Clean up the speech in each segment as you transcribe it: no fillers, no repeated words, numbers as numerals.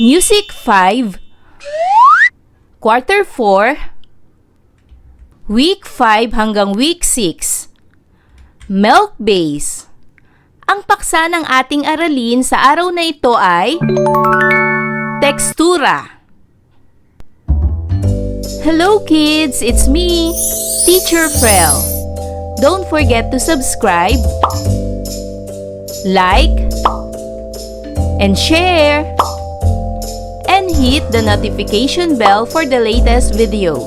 Music 5, Quarter 4, Week 5 hanggang Week 6. Milk Base. Ang paksa ng ating aralin sa araw na ito ay tekstura. Hello kids, it's me, Teacher Frel. Don't forget to subscribe, like, and share, and hit the notification bell for the latest video.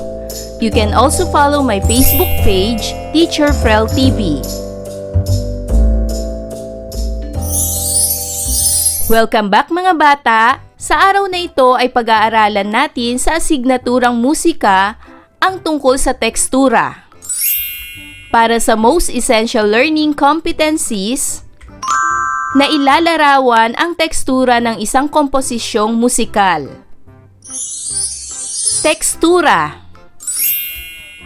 You can also follow my Facebook page, Teacher Frel TV. Welcome back mga bata! Sa araw na ito ay pag-aaralan natin sa asignaturang musika ang tungkol sa tekstura. Para sa most essential learning competencies, na ilalarawan ang tekstura ng isang komposisyong musikal. Tekstura.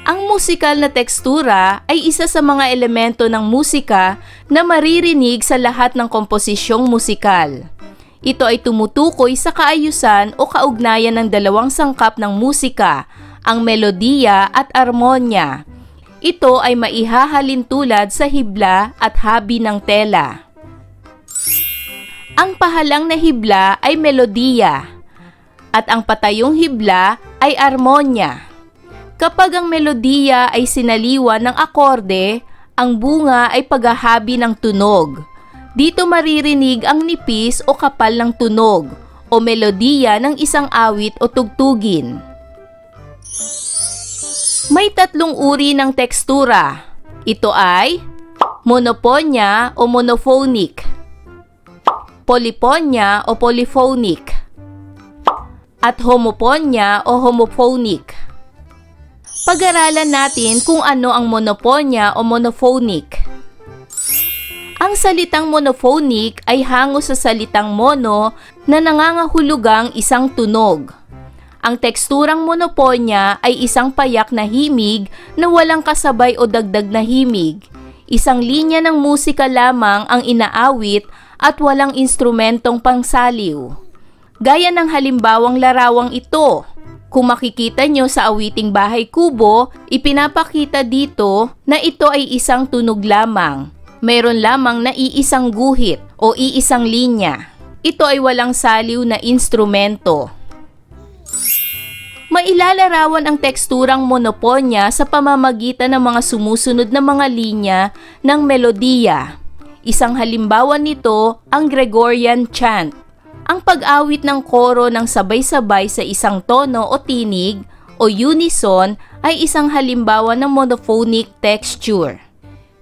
Ang musikal na tekstura ay isa sa mga elemento ng musika na maririnig sa lahat ng komposisyong musikal. Ito ay tumutukoy sa kaayusan o kaugnayan ng dalawang sangkap ng musika, ang melodiya at armonya. Ito ay maihahalin tulad sa hibla at habi ng tela. Ang pahalang na hibla ay melodiya at ang patayong hibla ay armonya. Kapag ang melodiya ay sinaliwan ng akorde, ang bunga ay paghahabi ng tunog. Dito maririnig ang nipis o kapal ng tunog o melodiya ng isang awit o tugtugin. May tatlong uri ng tekstura. Ito ay monoponya o monophonic, polyponya o polyphonic, at homoponya o homophonic. Pag-aralan natin kung ano ang monoponya o monophonic. Ang salitang monophonic ay hango sa salitang mono na nangangahulugang isang tunog. Ang teksturang monoponya ay isang payak na himig na walang kasabay o dagdag na himig. Isang linya ng musika lamang ang inaawit at walang instrumentong pangsaliw. Gaya ng halimbawang larawang ito. Kung makikita nyo sa awiting Bahay Kubo, ipinapakita dito na ito ay isang tunog lamang. Mayroon lamang na iisang guhit o iisang linya. Ito ay walang saliw na instrumento. Mailalarawan ang teksturang monoponya sa pamamagitan ng mga sumusunod na mga linya ng melodiya. Isang halimbawa nito ang Gregorian chant. Ang pag-awit ng koro ng sabay-sabay sa isang tono o tinig o unison ay isang halimbawa ng monophonic texture.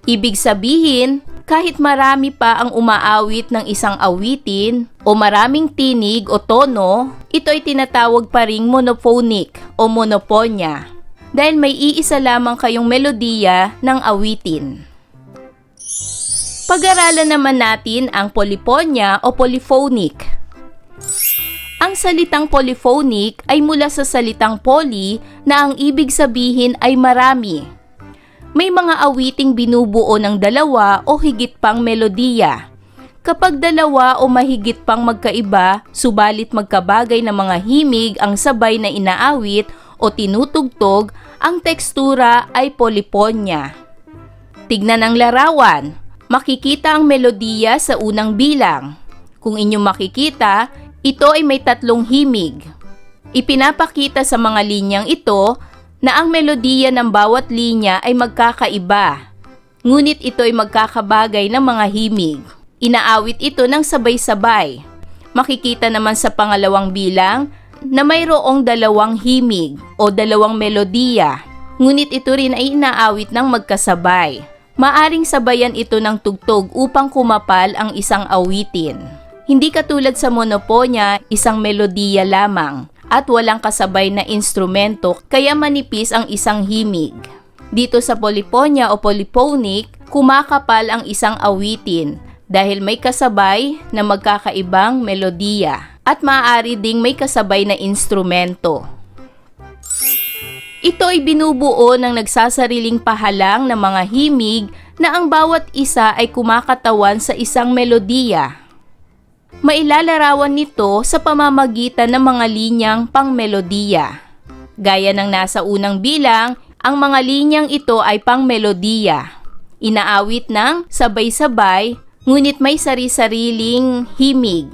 Ibig sabihin, kahit marami pa ang umaawit ng isang awitin o maraming tinig o tono, ito ay tinatawag pa ring monophonic o monoponya dahil may iisa lamang kayong melodiya ng awitin. Pag-aralan naman natin ang polyponya o polyphonic. Ang salitang polyphonic ay mula sa salitang poly na ang ibig sabihin ay marami. May mga awiting binubuo ng dalawa o higit pang melodiya. Kapag dalawa o mahigit pang magkaiba, subalit magkabagay na mga himig ang sabay na inaawit o tinutugtog, ang tekstura ay polyponya. Tignan ang larawan. Makikita ang melodiya sa unang bilang. Kung inyong makikita, ito ay may tatlong himig. Ipinapakita sa mga linyang ito na ang melodiya ng bawat linya ay magkakaiba. Ngunit ito ay magkakabagay ng mga himig. Inaawit ito ng sabay-sabay. Makikita naman sa pangalawang bilang na mayroong dalawang himig o dalawang melodiya. Ngunit ito rin ay inaawit ng magkasabay. Maaring sabayan ito ng tugtog upang kumapal ang isang awitin. Hindi katulad sa monoponya, isang melodiya lamang at walang kasabay na instrumento kaya manipis ang isang himig. Dito sa polyponya o polyphonic, kumakapal ang isang awitin dahil may kasabay na magkakaibang melodiya at maaari ding may kasabay na instrumento. Ito ay binubuo ng nagsasariling pahalang ng mga himig na ang bawat isa ay kumakatawan sa isang melodiya. Mailalarawan nito sa pamamagitan ng mga linyang pangmelodiya. Gaya ng nasa unang bilang, ang mga linyang ito ay pangmelodiya. Inaawit ng sabay-sabay, ngunit may sari-sariling himig.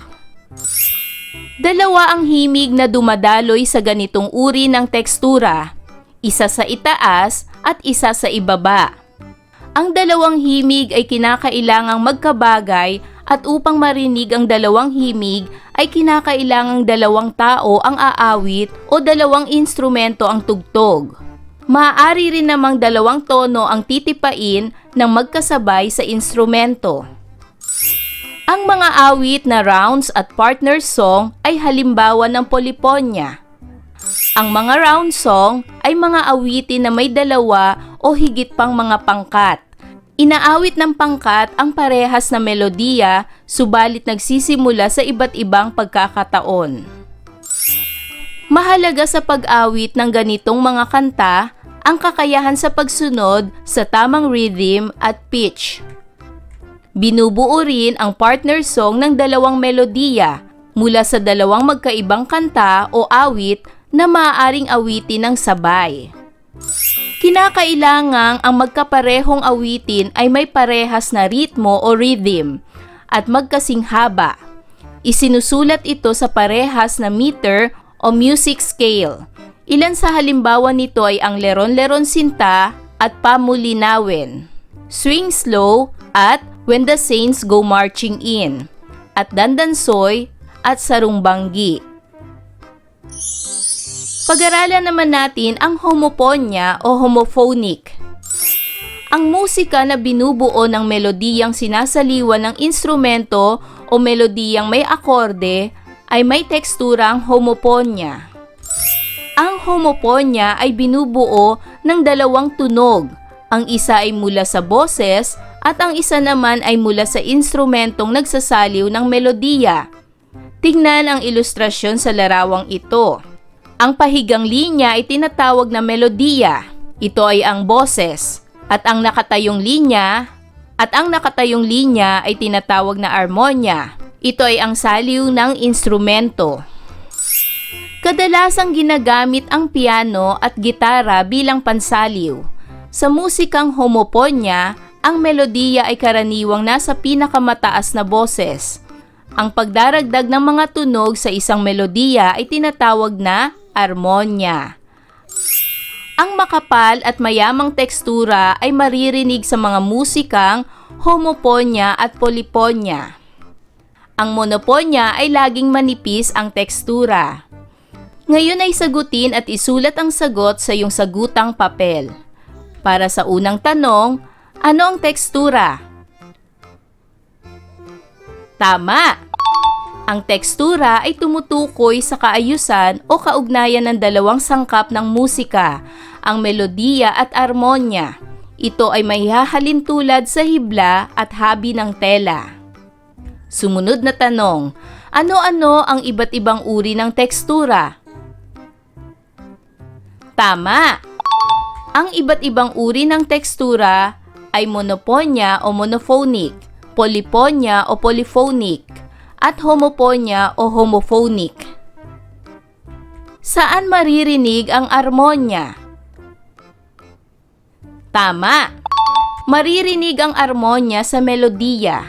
Dalawa ang himig na dumadaloy sa ganitong uri ng tekstura, isa sa itaas at isa sa ibaba. Ang dalawang himig ay kinakailangang magkabagay at upang marinig ang dalawang himig ay kinakailangang dalawang tao ang aawit o dalawang instrumento ang tugtog. Maaari rin namang dalawang tono ang titipain ng magkasabay sa instrumento. Ang mga awit na rounds at partner song ay halimbawa ng polyphonia. Ang mga round song ay mga awitin na may dalawa o higit pang mga pangkat. Inaawit ng pangkat ang parehas na melodiya, subalit nagsisimula sa iba't ibang pagkakataon. Mahalaga sa pag-awit ng ganitong mga kanta ang kakayahan sa pagsunod sa tamang rhythm at pitch. Binubuo rin ang partner song ng dalawang melodiya mula sa dalawang magkaibang kanta o awit na maaaring awitin ng sabay. Kinakailangang ang magkaparehong awitin ay may parehas na ritmo o rhythm at magkasing haba. Isinusulat ito sa parehas na meter o music scale. Ilan sa halimbawa nito ay ang Leron-Leron Sinta at Pamulinawin, Swing Slow at When the Saints Go Marching In, at Dandansoy at Sarumbanggi. Pag-aralan naman natin ang homophonia o homophonic. Ang musika na binubuo ng melodiyang sinasaliwan ng instrumento o melodiyang may akorde ay may teksturang homophonia. Ang homophonia ay binubuo ng dalawang tunog. Ang isa ay mula sa boses at ang isa naman ay mula sa instrumentong nagsasaliw ng melodiya. Tingnan ang ilustrasyon sa larawang ito. Ang pahigang linya ay tinatawag na melodiya. Ito ay ang boses. At ang nakatayong linya ay tinatawag na armonya. Ito ay ang saliw ng instrumento. Kadalasang ginagamit ang piano at gitara bilang pansaliw. Sa musikang homophonia, ang melodiya ay karaniwang nasa pinakamataas na boses. Ang pagdaragdag ng mga tunog sa isang melodiya ay tinatawag na armonya. Ang makapal at mayamang tekstura ay maririnig sa mga musikang homophonia at polyphonia. Ang monophonia ay laging manipis ang tekstura. Ngayon ay sagutin at isulat ang sagot sa iyong sagutang papel. Para sa unang tanong, ano ang tekstura? Tama! Ang tekstura ay tumutukoy sa kaayusan o kaugnayan ng dalawang sangkap ng musika, ang melodiya at armonya. Ito ay mahihahalin tulad sa hibla at habi ng tela. Sumunod na tanong, ano-ano ang iba't ibang uri ng tekstura? Tama! Ang iba't ibang uri ng tekstura ay monophonia o monophonic, polyphonia o polyphonic, at homophonia o homophonic. Saan maririnig ang armonya? Tama! Maririnig ang armonya sa melodiya.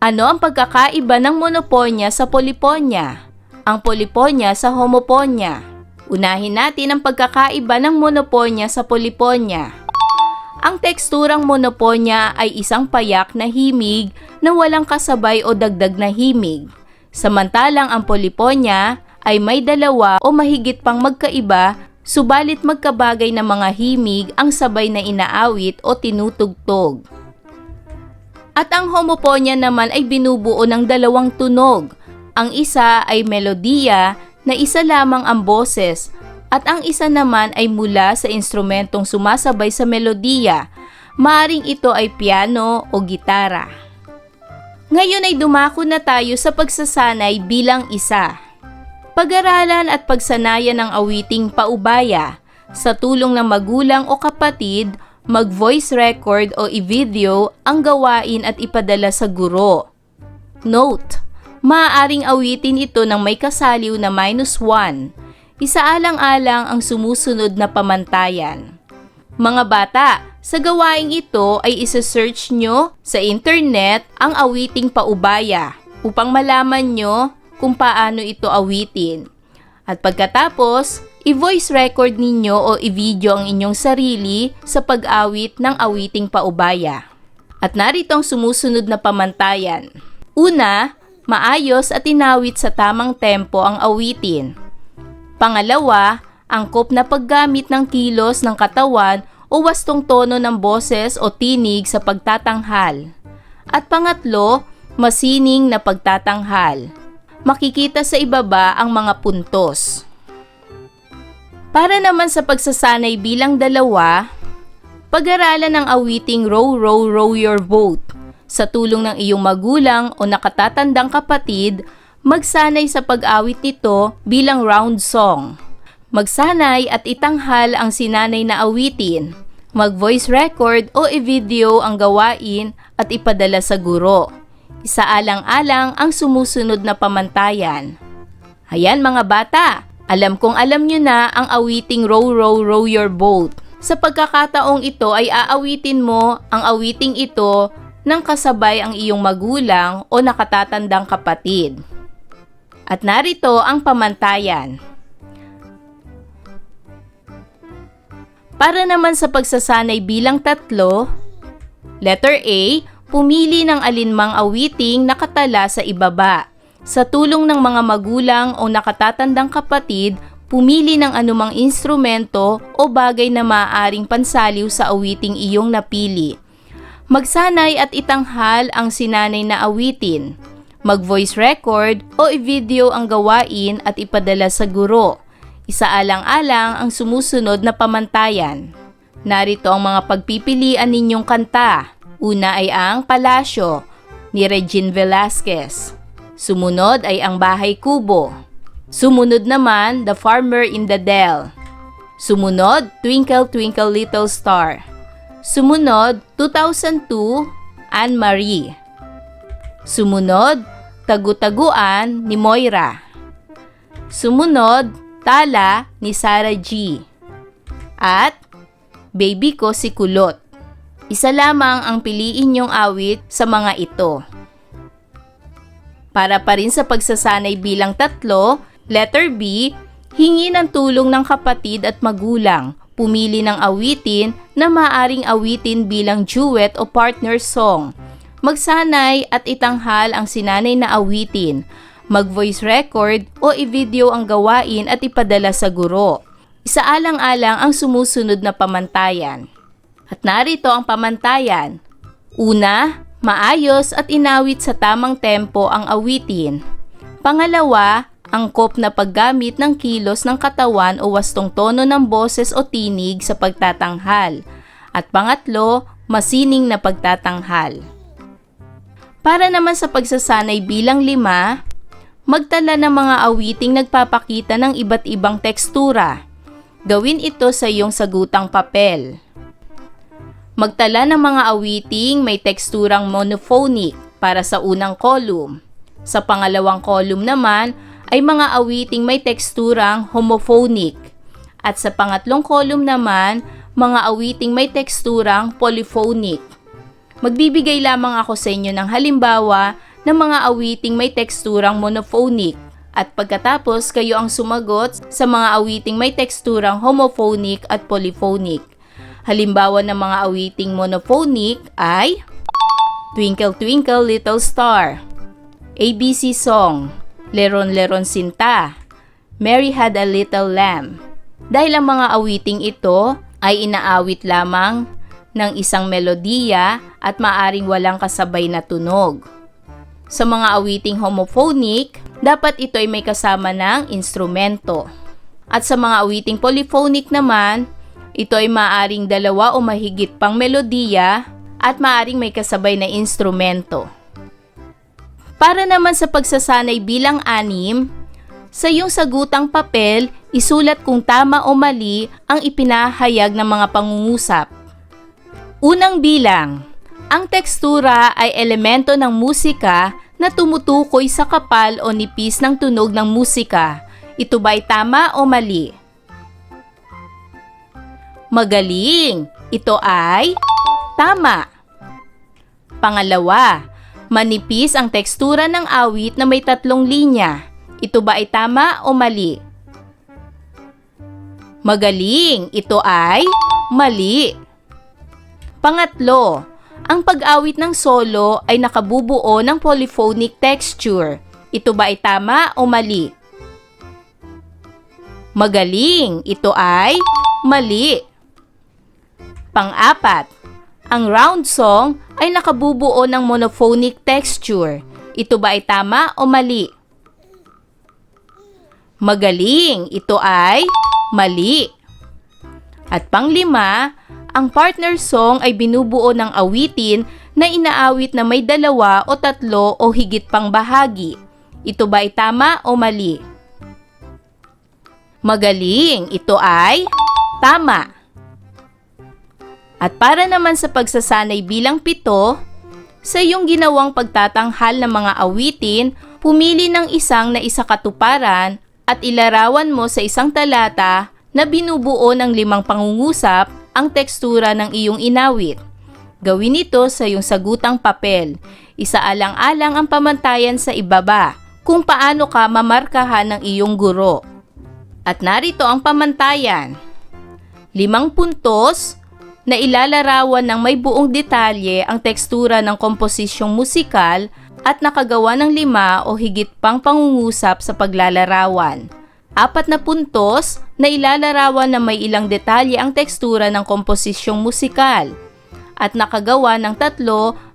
Ano ang pagkakaiba ng monophonia sa polyphonia? Ang polyphonia sa homophonia? Unahin natin ang pagkakaiba ng monophonia sa polyphonia. Ang teksturang monophonia ay isang payak na himig na walang kasabay o dagdag na himig. Samantalang ang polyphonia ay may dalawa o mahigit pang magkaiba, subalit magkabagay na mga himig ang sabay na inaawit o tinutugtog. At ang homophonia naman ay binubuo ng dalawang tunog. Ang isa ay melodiya na isa lamang ang boses, at ang isa naman ay mula sa instrumentong sumasabay sa melodiya. Maaring ito ay piano o gitara. Ngayon ay dumako na tayo sa pagsasanay bilang isa. Pag-aralan at pagsanayan ng awiting paubaya. Sa tulong ng magulang o kapatid, mag-voice record o i-video ang gawain at ipadala sa guro. Note: maaaring awitin ito ng may kasaliw na -1. Isaalang-alang ang sumusunod na pamantayan. Mga bata, sa gawaing ito ay isa-search nyo sa internet ang awiting paubaya upang malaman nyo kung paano ito awitin. At pagkatapos, i-voice record ninyo o i-video ang inyong sarili sa pag-awit ng awiting paubaya. At narito ang sumusunod na pamantayan. Una, maayos at inawit sa tamang tempo ang awitin. Pangalawa, angkop na paggamit ng kilos ng katawan o wastong tono ng boses o tinig sa pagtatanghal. At pangatlo, masining na pagtatanghal. Makikita sa ibaba ang mga puntos. Para naman sa pagsasanay bilang 2, pag-aralan ang awiting Row, Row, Row Your Boat. Sa tulong ng iyong magulang o nakatatandang kapatid, magsanay sa pag-awit nito bilang round song. Magsanay at itanghal ang sinanay na awitin. Mag-voice record o i-video ang gawain at ipadala sa guro. Isaalang-alang ang sumusunod na pamantayan. Ayan mga bata, alam kong alam nyo na ang awiting Row, Row, Row Your Boat. Sa pagkakataong ito ay aawitin mo ang awiting ito nang kasabay ang iyong magulang o nakatatandang kapatid. At narito ang pamantayan. Para naman sa pagsasanay bilang 3, letter A, pumili ng alinmang awiting nakatala sa ibaba. Sa tulong ng mga magulang o nakatatandang kapatid, pumili ng anumang instrumento o bagay na maaaring pansaliw sa awiting iyong napili. Magsanay at itanghal ang sinanay na awitin. Mag-voice record o i-video ang gawain at ipadala sa guro. Isaalang-alang ang sumusunod na pamantayan. Narito ang mga pagpipilian ninyong kanta. Una ay ang Palasyo ni Regine Velasquez. Sumunod ay ang Bahay Kubo. Sumunod naman, The Farmer in the Dell. Sumunod, Twinkle Twinkle Little Star. Sumunod, 2002, Anne-Marie. Sumunod, Tagu-Taguan ni Moira. Sumunod, Tala ni Sarah G. At Baby Ko si Kulot. Isa lamang ang piliin niyong awit sa mga ito. Para pa rin sa pagsasanay bilang 3, letter B, hingi ng tulong ng kapatid at magulang. Pumili ng awitin na maaaring awitin bilang duet o partner song. Magsanay at itanghal ang sinanay na awitin. Mag-voice record o i-video ang gawain at ipadala sa guro. Isaalang-alang ang sumusunod na pamantayan. At narito ang pamantayan. Una, maayos at inawit sa tamang tempo ang awitin. Pangalawa, angkop na paggamit ng kilos ng katawan o wastong tono ng boses o tinig sa pagtatanghal. At pangatlo, masining na pagtatanghal. Para naman sa pagsasanay bilang 5, magtala ng mga awiting nagpapakita ng iba't ibang tekstura. Gawin ito sa iyong sagutang papel. Magtala ng mga awiting may teksturang monophonic para sa unang column. Sa pangalawang column naman ay mga awiting may teksturang homophonic. At sa pangatlong column naman, mga awiting may teksturang polyphonic. Magbibigay lamang ako sa inyo ng halimbawa ng mga awiting may teksturang monophonic. At pagkatapos kayo ang sumagot sa mga awiting may teksturang homophonic at polyphonic. Halimbawa ng mga awiting monophonic ay Twinkle Twinkle Little Star, ABC Song, Leron Leron Sinta, Mary Had a Little Lamb. Dahil ang mga awiting ito ay inaawit lamang ng isang melodiya at maaring walang kasabay na tunog. Sa mga awiting homophonic, dapat ito ay may kasama ng instrumento. At sa mga awiting polyphonic naman, ito ay maaring 2 o mahigit pang melodiya at maaring may kasabay na instrumento. Para naman sa pagsasanay bilang 6, sa iyong sagutang papel, isulat kung tama o mali ang ipinahayag ng mga pangungusap. Unang bilang, ang tekstura ay elemento ng musika na tumutukoy sa kapal o nipis ng tunog ng musika. Ito ba ay tama o mali? Magaling! Ito ay tama. Pangalawa, manipis ang tekstura ng awit na may 3 linya. Ito ba ay tama o mali? Magaling! Ito ay mali. Pangatlo, ang pag-awit ng solo ay nakabubuo ng polyphonic texture. Ito ba ay tama o mali? Magaling! Ito ay mali. Pang-apat, ang round song ay nakabubuo ng monophonic texture. Ito ba ay tama o mali? Magaling! Ito ay mali. At pang-lima, ang partner song ay binubuo ng awitin na inaawit na may 2 o 3 o higit pang bahagi. Ito ba ay tama o mali? Magaling! Ito ay tama. At para naman sa pagsasanay bilang 7, sa iyong ginawang pagtatanghal ng mga awitin, pumili ng isang na isakatuparan at ilarawan mo sa isang talata na binubuo ng 5 pangungusap ang tekstura ng iyong inawit. Gawin ito sa iyong sagutang papel. Isaalang-alang ang pamantayan sa ibaba kung paano ka mamarkahan ng iyong guro. At narito ang pamantayan. 5 puntos na ilalarawan ng may buong detalye ang tekstura ng komposisyong musikal at nakagawa ng 5 o higit pang pangungusap sa paglalarawan. 4 na puntos na ilalarawan na may ilang detalye ang tekstura ng komposisyong musikal at nakagawa ng 3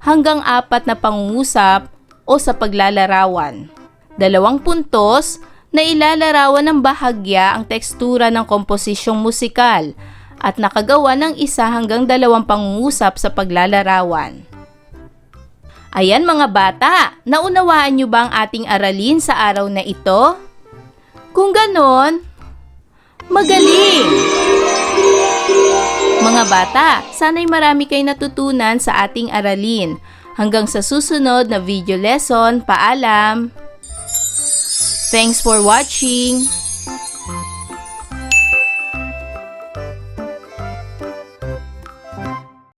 hanggang 4 na pangungusap o sa paglalarawan. 2 puntos na ilalarawan ng bahagya ang tekstura ng komposisyong musikal at nakagawa ng 1 hanggang 2 pangungusap sa paglalarawan. Ayan mga bata, naunawaan niyo ba ang ating aralin sa araw na ito? Kung ganon, magaling! Mga bata, sana'y marami kayo natutunan sa ating aralin. Hanggang sa susunod na video lesson, paalam! Thanks for watching!